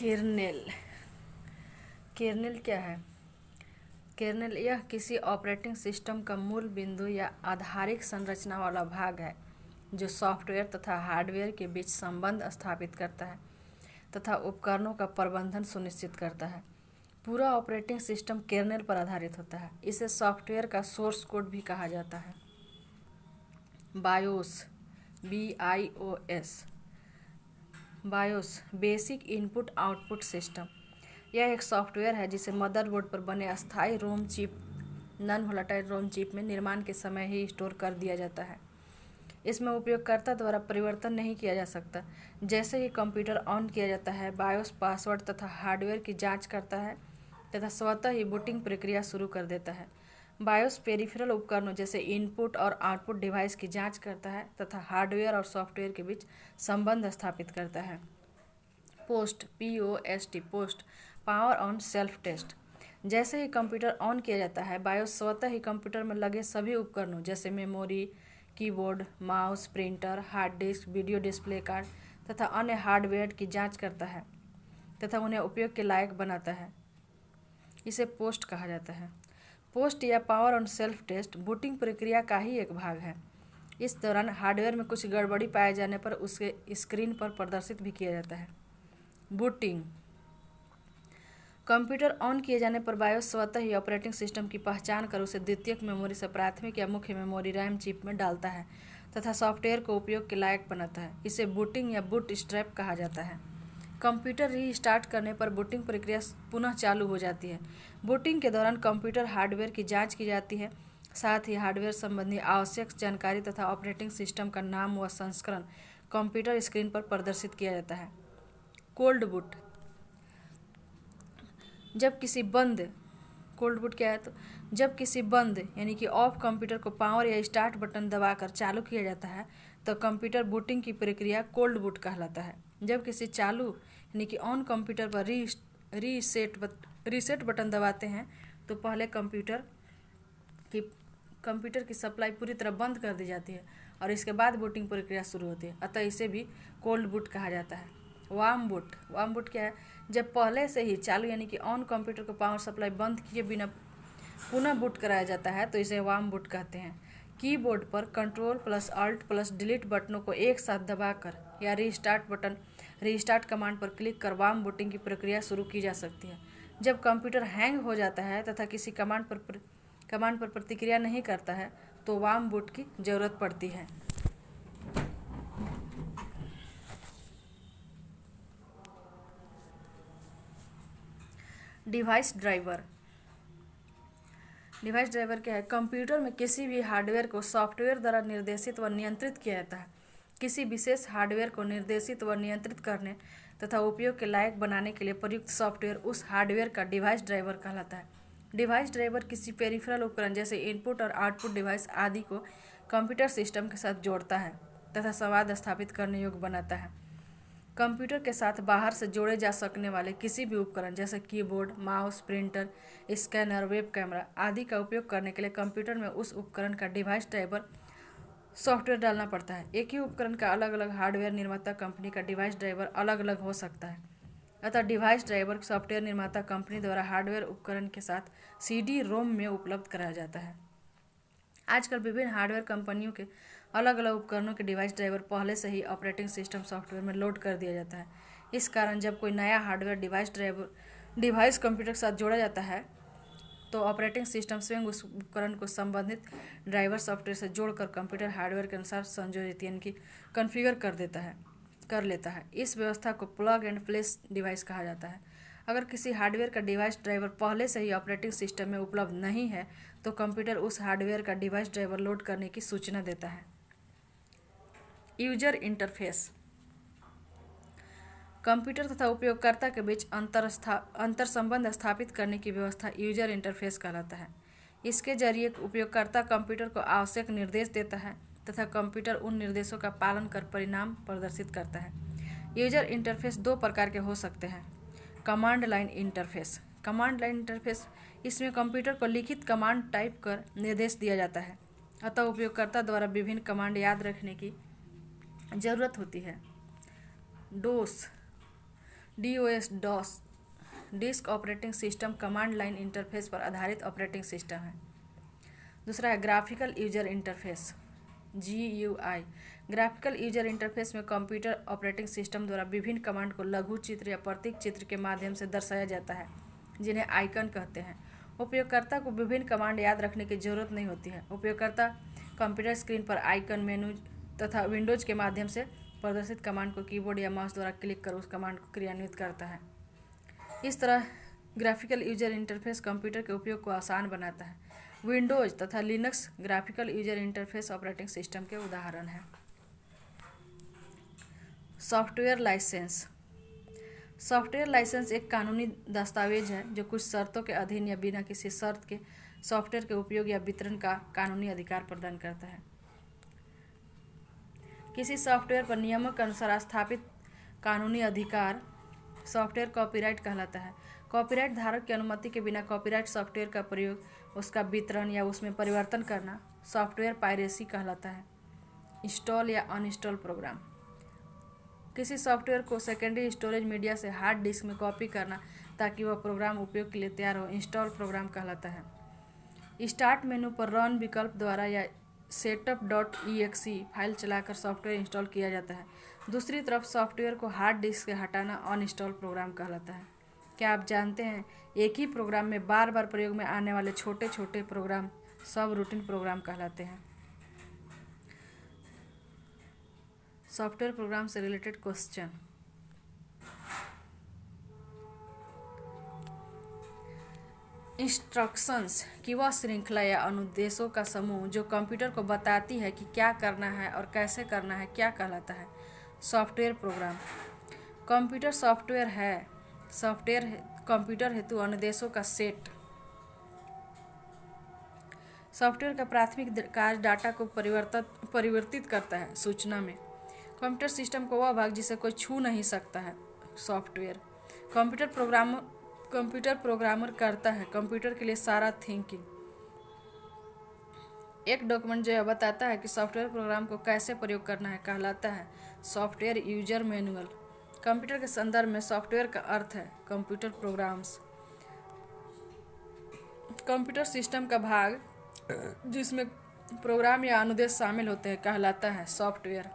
Kernel. Kernel क्या है? Kernel यह किसी ऑपरेटिंग सिस्टम का मूल बिंदु या आधारिक संरचना वाला भाग है जो सॉफ्टवेयर तथा हार्डवेयर के बीच संबंध स्थापित करता है तथा उपकरणों का प्रबंधन सुनिश्चित करता है। पूरा ऑपरेटिंग सिस्टम कर्नेल पर आधारित होता है। इसे सॉफ्टवेयर का सोर्स कोड भी कहा जाता है। BIOS, BIOS, BIOS basic input output system. यह एक सॉफ्टवेयर है जिसे मदरबोर्ड पर बने अस्थायी ROM chip, non volatile ROM chip में निर्माण के समय ही स्टोर कर दिया जाता है। इसमें उपयोगकर्ता द्वारा परिवर्तन नहीं किया जा सकता। जैसे ही कंप्यूटर ऑन किया जाता है, बायोस पासवर्ड तथा हार्डवेयर की जांच करता है तथा स्वतः ही बूटिंग प्रक्रिया शुरू कर देता है। बायोस पेरिफेरल उपकरणों जैसे इनपुट और आउटपुट डिवाइस की जांच करता है तथा हार्डवेयर और सॉफ्टवेयर के बीच संबंध स्थापित करता है। Post, POST, post power on self test. जैसे ही कंप्यूटर ऑन किया जाता है, बायोस स्वतः ही कंप्यूटर में लगे सभी उपकरणों जैसे memory, keyboard, mouse, printer, hard disk, video display card तथा अन्य हार्डवेयर की जांच करता है तथा उन्हें उपयोग के लायक बनाता है। इसे पोस्ट कहा जाता है। पोस्ट या power on self test booting प्रक्रिया का ही एक भाग है। इस दौरान हार्डवेयर में कुछ गड़बड़ी पाए जाने पर उसके स्क्रीन पर प्रदर्शित भी किया जाता है। बूटिंग। कंप्यूटर ऑन किए जाने पर बायोस स्वतः ही ऑपरेटिंग सिस्टम की पहचान कर उसे द्वितीयक मेमोरी से प्राथमिक या मुख्य मेमोरी रैम चिप में डालता है तथा सॉफ्टवेयर को उपयोग के लायक बनाता है। इसे बूटिंग या बूट स्ट्रैप कहा जाता है। कंप्यूटर रीस्टार्ट करने पर बूटिंग प्रक्रिया पुनः चालू हो जाती है। बूटिंग के दौरान कंप्यूटर हार्डवेयर की जांच की जाती है। साथ ही हार्डवेयर संबंधी आवश्यक जानकारी तथा ऑपरेटिंग सिस्टम का नाम व संस्करण कंप्यूटर स्क्रीन पर प्रदर्शित किया जाता है। Cold boot. जब किसी बंद कोल्ड बूट क्या है तो जब किसी बंद यानी कि ऑफ कंप्यूटर को पावर या स्टार्ट बटन दबाकर चालू किया जाता है तो कंप्यूटर बूटिंग की प्रक्रिया कोल्ड बूट कहलाता है। जब किसी चालू यानी कि ऑन कंप्यूटर पर रीसेट बटन दबाते हैं तो पहले कंप्यूटर की सप्लाई पूरी तरह बंद कर दी जाती है और इसके बाद बूटिंग प्रक्रिया शुरू होती है। अतः इसे भी कोल्ड बूट कहा जाता है। Warm boot. वार्म बूट क्या है? जब पहले से ही चालू यानी कि ऑन कंप्यूटर को पावर सप्लाई बंद किए बिना पुनः बूट कराया जाता है तो इसे वार्म बूट कहते हैं। कीबोर्ड पर Ctrl+Alt+Delete बटनों को एक साथ दबाकर या रीस्टार्ट कमांड पर क्लिक कर वार्म बूटिंग की प्रक्रिया शुरू की जा सकती है। जब कंप्यूटर हैंग हो जाता है तथा किसी कमांड पर प्रतिक्रिया नहीं करता है तो वार्म बूट की जरूरत पड़ती है। Device driver. डिवाइस ड्राइवर क्या है? कंप्यूटर में किसी भी हार्डवेयर को सॉफ्टवेयर द्वारा निर्देशित व नियंत्रित किया जाता है। किसी विशेष हार्डवेयर को निर्देशित व नियंत्रित करने तथा उपयोग के लायक बनाने के लिए प्रयुक्त सॉफ्टवेयर उस हार्डवेयर का डिवाइस ड्राइवर कहलाता है। डिवाइस ड्राइवर किसी पेरिफेरल उपकरण जैसे इनपुट और आउटपुट डिवाइस आदि को कंप्यूटर सिस्टम के साथ जोड़ता है तथा संवाद स्थापित करने योग्य बनाता है। कंप्यूटर के साथ बाहर से जोड़े जा सकने वाले किसी भी उपकरण जैसे keyboard, mouse, printer, scanner, web camera आदि का उपयोग करने के लिए कंप्यूटर में उस उपकरण का डिवाइस ड्राइवर सॉफ्टवेयर डालना पड़ता है। एक ही उपकरण का अलग अलग हार्डवेयर निर्माता कंपनी का डिवाइस ड्राइवर अलग अलग हो सकता है। अतः डिवाइस ड्राइवर सॉफ्टवेयर निर्माता कंपनी द्वारा हार्डवेयर उपकरण के साथ CD-ROM में उपलब्ध कराया जाता है। आजकल विभिन्न हार्डवेयर कंपनियों के अलग अलग उपकरणों के डिवाइस ड्राइवर पहले से ही ऑपरेटिंग सिस्टम सॉफ्टवेयर में लोड कर दिया जाता है। इस कारण जब कोई नया हार्डवेयर डिवाइस कंप्यूटर के साथ जोड़ा जाता है तो ऑपरेटिंग सिस्टम स्वयं उस उपकरण को संबंधित ड्राइवर सॉफ्टवेयर से जोड़कर कंप्यूटर हार्डवेयर के अनुसार संयोजित यानी कि कॉन्फ़िगर कर लेता है। इस व्यवस्था को प्लग एंड प्ले डिवाइस कहा जाता है। अगर किसी हार्डवेयर का डिवाइस ड्राइवर पहले से ही ऑपरेटिंग सिस्टम में उपलब्ध नहीं है तो कंप्यूटर उस हार्डवेयर का डिवाइस ड्राइवर लोड करने की सूचना देता है। User interface. कंप्यूटर तथा उपयोगकर्ता के बीच अंतर संबंध स्थापित करने की व्यवस्था यूजर इंटरफेस कहलाता है। इसके जरिए उपयोगकर्ता कंप्यूटर को आवश्यक निर्देश देता है तथा कंप्यूटर उन निर्देशों का पालन कर परिणाम प्रदर्शित करता है। यूजर इंटरफेस दो प्रकार के हो सकते हैं। Command line interface. Command line interface इसमें कंप्यूटर को लिखित कमांड टाइप कर निर्देश दिया जाता है। अतः उपयोगकर्ता द्वारा विभिन्न कमांड याद रखने की जरूरत होती है। DOS. DOS DOS disk operating system command line interface पर आधारित ऑपरेटिंग सिस्टम है। दूसरा है graphical user interface GUI। Graphical user interface में कंप्यूटर ऑपरेटिंग सिस्टम द्वारा विभिन्न कमांड को लघु चित्र या प्रतीक चित्र के माध्यम से दर्शाया जाता है, जिन्हें आइकन कहते हैं। उपयोगकर्ता को विभिन्न कमांड याद रखने की जरूरत नहीं होती है। उपयोगकर्ता कंप्यूटर स्क्रीन पर आइकन, मेनू तथा विंडोज के माध्यम से प्रदर्शित कमांड को कीबोर्ड या माउस द्वारा क्लिक कर उस कमांड को क्रियान्वित करता है। इस तरह ग्राफिकल यूजर इंटरफेस कंप्यूटर के उपयोग को आसान बनाता है। विंडोज तथा Linux graphical user interface operating system के उदाहरण हैं। Software licence. सॉफ्टवेयर लाइसेंस एक कानूनी दस्तावेज है जो कुछ शर्तों के अधीन या बिना किसी शर्त के सॉफ्टवेयर के उपयोग या वितरण का कानूनी अधिकार प्रदान करता है। किसी सॉफ्टवेयर पर नियमों के अनुसार स्थापित कानूनी अधिकार सॉफ्टवेयर कॉपीराइट कहलाता है। कॉपीराइट धारक की अनुमति के बिना कॉपीराइट सॉफ्टवेयर का प्रयोग, उसका वितरण या उसमें परिवर्तन करना सॉफ्टवेयर पायरेसी कहलाता है। इंस्टॉल या अनइंस्टॉल प्रोग्राम। किसी सॉफ्टवेयर को सेकेंडरी स्टोरेज मीडिया से हार्ड डिस्क में कॉपी करना ताकि वह प्रोग्राम उपयोग के लिए तैयार हो, इंस्टॉल प्रोग्राम कहलाता है। स्टार्ट मेनू पर रन विकल्प द्वारा या setup.exe फाइल चलाकर सॉफ्टवेयर इंस्टॉल किया जाता है। दूसरी तरफ सॉफ्टवेयर को हार्ड डिस्क से हटाना अनइंस्टॉल प्रोग्राम कहलाता है। क्या आप जानते हैं एक ही प्रोग्राम में बार बार प्रयोग में आने वाले छोटे छोटे प्रोग्राम सब रूटीन प्रोग्राम कहलाते हैं। सॉफ्टवेयर प्रोग्राम से रिलेटेड क्वेश्चन। इंस्ट्रक्शंस की वह श्रृंखला या अनुदेशों का समूह जो कंप्यूटर को बताती है कि क्या करना है और कैसे करना है, क्या कहलाता है? Software program. कंप्यूटर सॉफ्टवेयर है सॉफ्टवेयर कंप्यूटर हेतु अनुदेशों का सेट। सॉफ्टवेयर का प्राथमिक कार्य डाटा को परिवर्तित करता है सूचना में। कंप्यूटर सिस्टम को वह भाग जिसे कोई छू नहीं सकता है सॉफ्टवेयर। कंप्यूटर प्रोग्रामर करता है कंप्यूटर के लिए सारा थिंकिंग। एक डॉक्यूमेंट जो यह बताता है कि सॉफ्टवेयर प्रोग्राम को कैसे प्रयोग करना है कहलाता है सॉफ्टवेयर यूजर मैनुअल। कंप्यूटर के संदर्भ में सॉफ्टवेयर का अर्थ है कंप्यूटर प्रोग्राम्स। कंप्यूटर सिस्टम का भाग जिसमें प्रोग्राम या अनुदेश शामिल होते हैं कहलाता है सॉफ्टवेयर।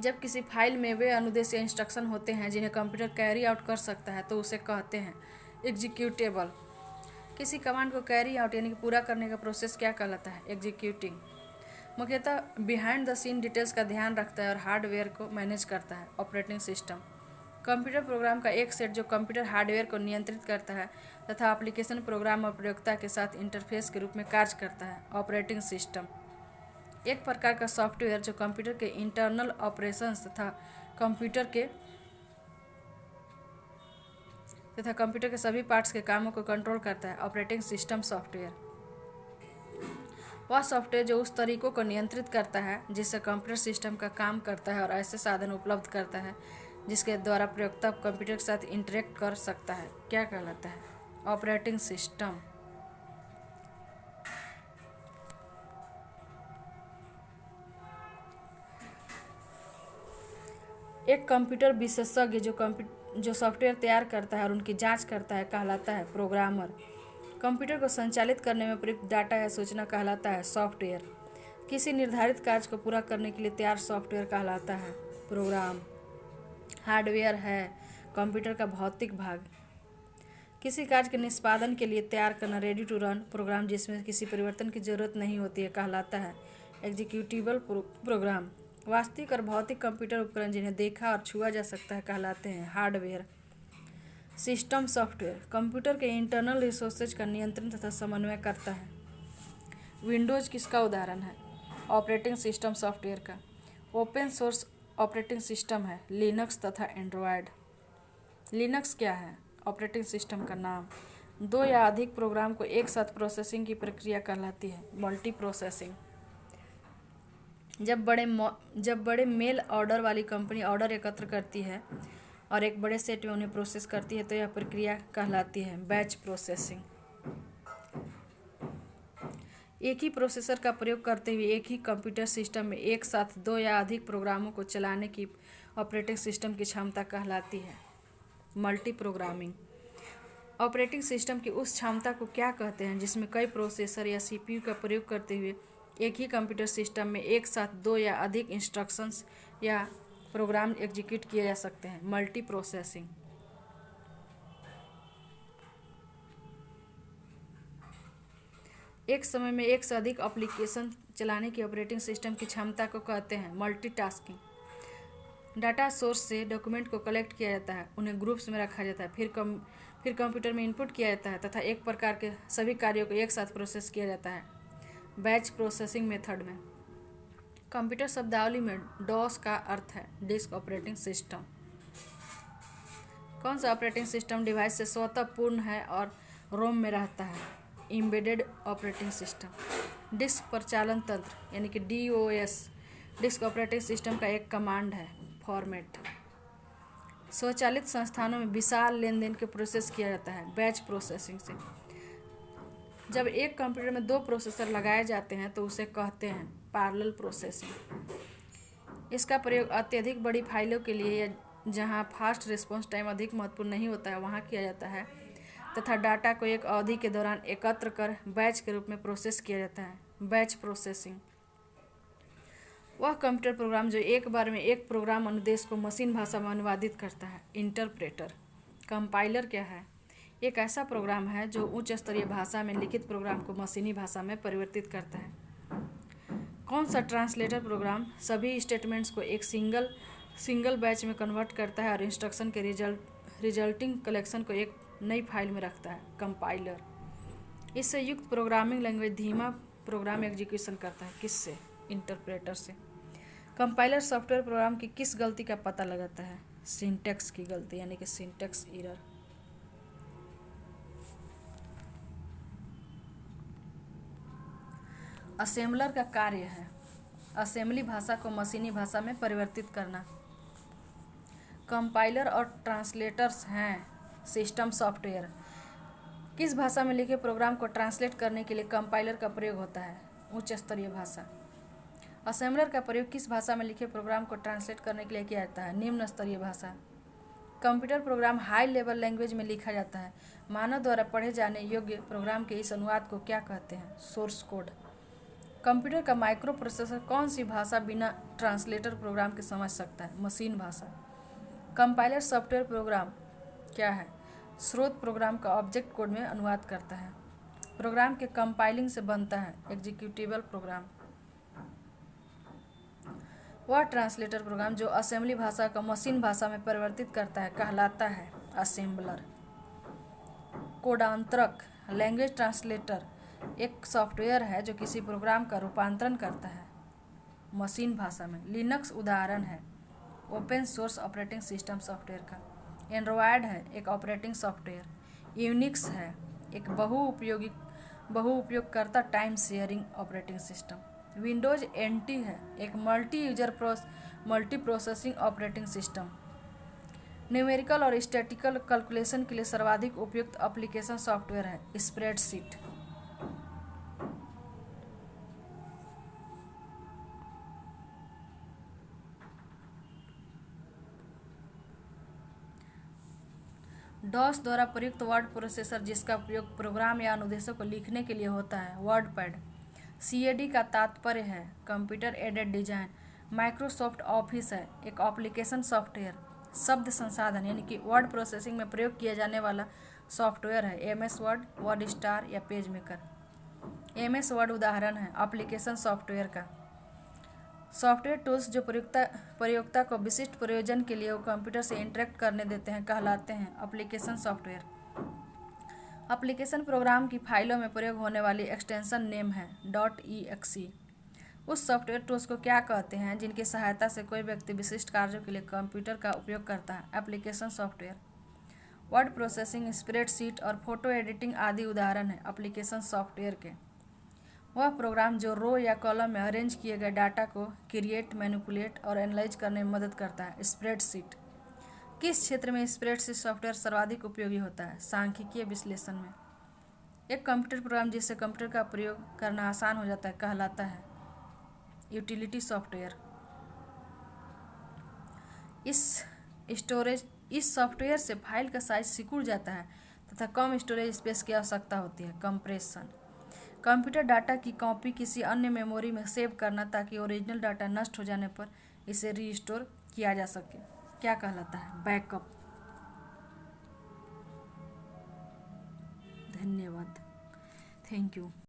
जब किसी फाइल में वे अनुदेश या इंस्ट्रक्शन होते हैं जिन्हें कंप्यूटर कैरी आउट कर सकता है तो उसे कहते हैं एग्जीक्यूटेबल। किसी कमांड को कैरी आउट यानी कि पूरा करने का प्रोसेस क्या कहलाता है? एग्जीक्यूटिंग। मुख्यतः बिहाइंड द सीन डिटेल्स का ध्यान रखता है और हार्डवेयर को मैनेज करता है ऑपरेटिंग सिस्टम। कंप्यूटर प्रोग्राम का एक सेट जो कंप्यूटर हार्डवेयर को नियंत्रित करता है तथा एप्लीकेशन प्रोग्राम और प्रयोक्ता के साथ इंटरफेस के रूप में कार्य करता है ऑपरेटिंग सिस्टम। एक प्रकार का सॉफ्टवेयर जो कंप्यूटर के इंटरनल ऑपरेशंस तथा कंप्यूटर के सभी पार्ट्स के कामों को कंट्रोल करता है ऑपरेटिंग सिस्टम सॉफ्टवेयर। वह सॉफ्टवेयर जो उस तरीकों को नियंत्रित करता है जिससे कंप्यूटर सिस्टम का काम करता है और ऐसे साधन उपलब्ध करता है जिसके द्वारा प्रयोक्ता कंप्यूटर के साथ इंटरेक्ट कर सकता है, क्या कहलाता है? Operating system. एक कंप्यूटर विशेषज्ञ जो सॉफ्टवेयर तैयार करता है और उनकी जांच करता है कहलाता है प्रोग्रामर। कंप्यूटर को संचालित करने में प्रयुक्त डाटा या सूचना कहलाता है सॉफ्टवेयर। किसी निर्धारित कार्य को पूरा करने के लिए तैयार सॉफ्टवेयर कहलाता है प्रोग्राम। हार्डवेयर है कंप्यूटर का भौतिक भाग। किसी कार्य के निष्पादन के लिए तैयार करना रेडी टू रन प्रोग्राम जिसमें किसी परिवर्तन की जरूरत नहीं होती है कहलाता है एग्जीक्यूटिबल प्रोग्राम। वास्तविक और भौतिक कंप्यूटर उपकरण जिन्हें देखा और छुआ जा सकता है कहलाते हैं हार्डवेयर। सिस्टम सॉफ्टवेयर कंप्यूटर के इंटरनल रिसोर्सेज का नियंत्रण तथा समन्वय करता है। विंडोज किसका उदाहरण है? ऑपरेटिंग सिस्टम सॉफ्टवेयर का। ओपन सोर्स ऑपरेटिंग सिस्टम है लिनक्स तथा एंड्रॉयड। लिनक्स क्या है? ऑपरेटिंग सिस्टम का नाम। दो या अधिक प्रोग्राम को एक साथ प्रोसेसिंग की प्रक्रिया कहलाती है मल्टी प्रोसेसिंग। जब बड़े मेल ऑर्डर वाली कंपनी ऑर्डर एकत्र करती है और एक बड़े सेट में उन्हें प्रोसेस करती है तो यह प्रक्रिया कहलाती है बैच प्रोसेसिंग। एक ही प्रोसेसर का प्रयोग करते हुए एक ही कंप्यूटर सिस्टम में एक साथ दो या अधिक प्रोग्रामों को चलाने की ऑपरेटिंग सिस्टम की क्षमता कहलाती है। Multi programming. ऑपरेटिंग सिस्टम की उस क्षमता को क्या कहते हैं जिसमें कई प्रोसेसर या सीपीयू का प्रयोग करते हुए एक ही कंप्यूटर सिस्टम में एक साथ दो या अधिक इंस्ट्रक्शंस या प्रोग्राम एग्जीक्यूट किए जा सकते हैं। Multi processing. एक समय में एक से अधिक एप्लीकेशन चलाने की ऑपरेटिंग सिस्टम की क्षमता को कहते हैं मल्टीटास्किंग। डाटा सोर्स से डॉक्यूमेंट को कलेक्ट किया जाता है, उन्हें ग्रुप्स में रखा जाता है, फिर कंप्यूटर में इनपुट किया जाता है तथा एक प्रकार के सभी कार्यों को एक साथ प्रोसेस किया जाता है बैच प्रोसेसिंग मेथड में। कंप्यूटर शब्दावली में डॉस का अर्थ है डिस्क ऑपरेटिंग सिस्टम। कौन सा ऑपरेटिंग सिस्टम डिवाइस से स्वतः पूर्ण है और रोम में रहता है? Embedded operating system. डिस्क प्रचालन तंत्र यानी कि DOS डिस्क ऑपरेटिंग सिस्टम का एक कमांड है फॉर्मेट। स्वचालित संस्थानों में विशाल लेन देन के प्रोसेस किया जाता है बैच प्रोसेसिंग से। जब एक कंप्यूटर में दो प्रोसेसर लगाए जाते हैं तो उसे कहते हैं पैरेलल प्रोसेसिंग। इसका प्रयोग अत्यधिक बड़ी फाइलों के लिए या जहां फास्ट रिस्पांस टाइम अधिक महत्वपूर्ण नहीं होता है वहां किया जाता है तथा डाटा को एक अवधि के दौरान एकत्र कर बैच के रूप में प्रोसेस किया जाता है बैच प्रोसेसिंग। वह कंप्यूटर प्रोग्राम जो एक बार में एक प्रोग्राम अनुदेश को मशीन भाषा में अनुवादित करता है। इंटरप्रेटर। कंपाइलर क्या है? एक ऐसा प्रोग्राम है जो उच्च स्तरीय भाषा में लिखित प्रोग्राम को मशीनी भाषा में परिवर्तित करता है। कौन सा ट्रांसलेटर प्रोग्राम सभी स्टेटमेंट्स को एक सिंगल बैच में कन्वर्ट करता है और इंस्ट्रक्शन के रिजल्टिंग कलेक्शन को एक नई फाइल में रखता है? कंपाइलर। इससे युक्त प्रोग्रामिंग लैंग्वेज धीमा प्रोग्राम एग्जीक्यूशन करता है। किससे? इंटरप्रेटर से। कंपाइलर सॉफ्टवेयर प्रोग्राम की किस गलती का पता लगाता है? सिंटैक्स की गलती यानी कि सिंटैक्स एरर। असेंबलर का कार्य है असेंबली भाषा को मशीनी भाषा में परिवर्तित करना। कंपाइलर और ट्रांसलेटर्स हैं सिस्टम सॉफ्टवेयर। किस भाषा में लिखे प्रोग्राम को ट्रांसलेट करने के लिए कंपाइलर का प्रयोग होता है? उच्च स्तरीय भाषा। असेंबलर का प्रयोग किस भाषा में लिखे प्रोग्राम को ट्रांसलेट करने के लिए किया जाता है? निम्न स्तरीय भाषा। Computer program high level language में लिखा जाता है। मानव द्वारा पढ़े जाने योग्य प्रोग्राम के इस अनुवाद को क्या कहते हैं? Source code. कंप्यूटर का माइक्रो प्रोसेसर कौन सी भाषा बिना ट्रांसलेटर प्रोग्राम के समझ सकता है? मशीन भाषा। कंपाइलर सॉफ्टवेयर प्रोग्राम क्या है? स्रोत प्रोग्राम का ऑब्जेक्ट कोड में अनुवाद करता है। प्रोग्राम के कंपाइलिंग से बनता है एग्जीक्यूटेबल प्रोग्राम। वह ट्रांसलेटर प्रोग्राम जो असेंबली भाषा को मशीन भाषा में परिवर्तित करता है कहलाता है असेंबलर। कोडांतरक लैंग्वेज ट्रांसलेटर एक सॉफ्टवेयर है जो किसी प्रोग्राम का रूपांतरण करता है मशीन भाषा में। लिनक्स उदाहरण है open source operating system software का। एंड्रॉयड है एक ऑपरेटिंग सॉफ्टवेयर। यूनिक्स है एक बहुउपयोगकर्ता time sharing operating system. Windows NT है एक multi processing operating system. Numerical और स्टैटिकल कैलकुलेशन के लिए सर्वाधिक उपयुक्त एप्लीकेशन सॉफ्टवेयर है स्प्रेडशीट। डॉस द्वारा प्रयुक्त वर्ड प्रोसेसर जिसका उपयोग प्रोग्राम या अनुदेशों को लिखने के लिए होता है वर्डपैड। CAD का तात्पर्य है computer aided design. Microsoft office है एक एप्लीकेशन सॉफ्टवेयर। शब्द संसाधन यानी कि वर्ड प्रोसेसिंग में प्रयोग किया जाने वाला सॉफ्टवेयर है MS वर्ड, वर्ड स्टार या पेज मेकर। MS वर्ड उदाहरण है एप्लीकेशन सॉफ्टवेयर का। सॉफ्टवेयर टूल्स जो प्रयोक्ता को विशिष्ट प्रयोजन के लिए वो कंप्यूटर से इंटरेक्ट करने देते हैं कहलाते हैं एप्लीकेशन सॉफ्टवेयर। एप्लीकेशन प्रोग्राम की फाइलों में प्रयोग होने वाली एक्सटेंशन नेम है .exe। उस सॉफ्टवेयर टूल्स को क्या कहते हैं जिनकी सहायता से कोई व्यक्ति विशिष्ट कार्यों के लिए कंप्यूटर का उपयोग करता है? Application software. Word processing, spreadsheet और फोटो एडिटिंग आदि उदाहरण है एप्लीकेशन सॉफ्टवेयर के। वह प्रोग्राम जो रो या कॉलम में अरेंज किए गए डाटा को क्रिएट, मैनिपुलेट और एनालाइज करने में मदद करता है स्प्रेडशीट। किस क्षेत्र में स्प्रेडशीट सॉफ्टवेयर सर्वाधिक उपयोगी होता है? सांख्यिकीय विश्लेषण में। एक कंप्यूटर प्रोग्राम जिससे कंप्यूटर का प्रयोग करना आसान हो जाता है कहलाता है यूटिलिटी सॉफ्टवेयर। इस सॉफ्टवेयर से फाइल का साइज सिकुड़ जाता है तथा कम स्टोरेज स्पेस की आवश्यकता होती है। कंप्रेशन, कंप्यूटर डाटा की कॉपी किसी अन्य मेमोरी में सेव करना ताकि ओरिजिनल डाटा नष्ट हो जाने पर इसे रीस्टोर किया जा सके। क्या कहलाता है? बैकअप। धन्यवाद। Thank you.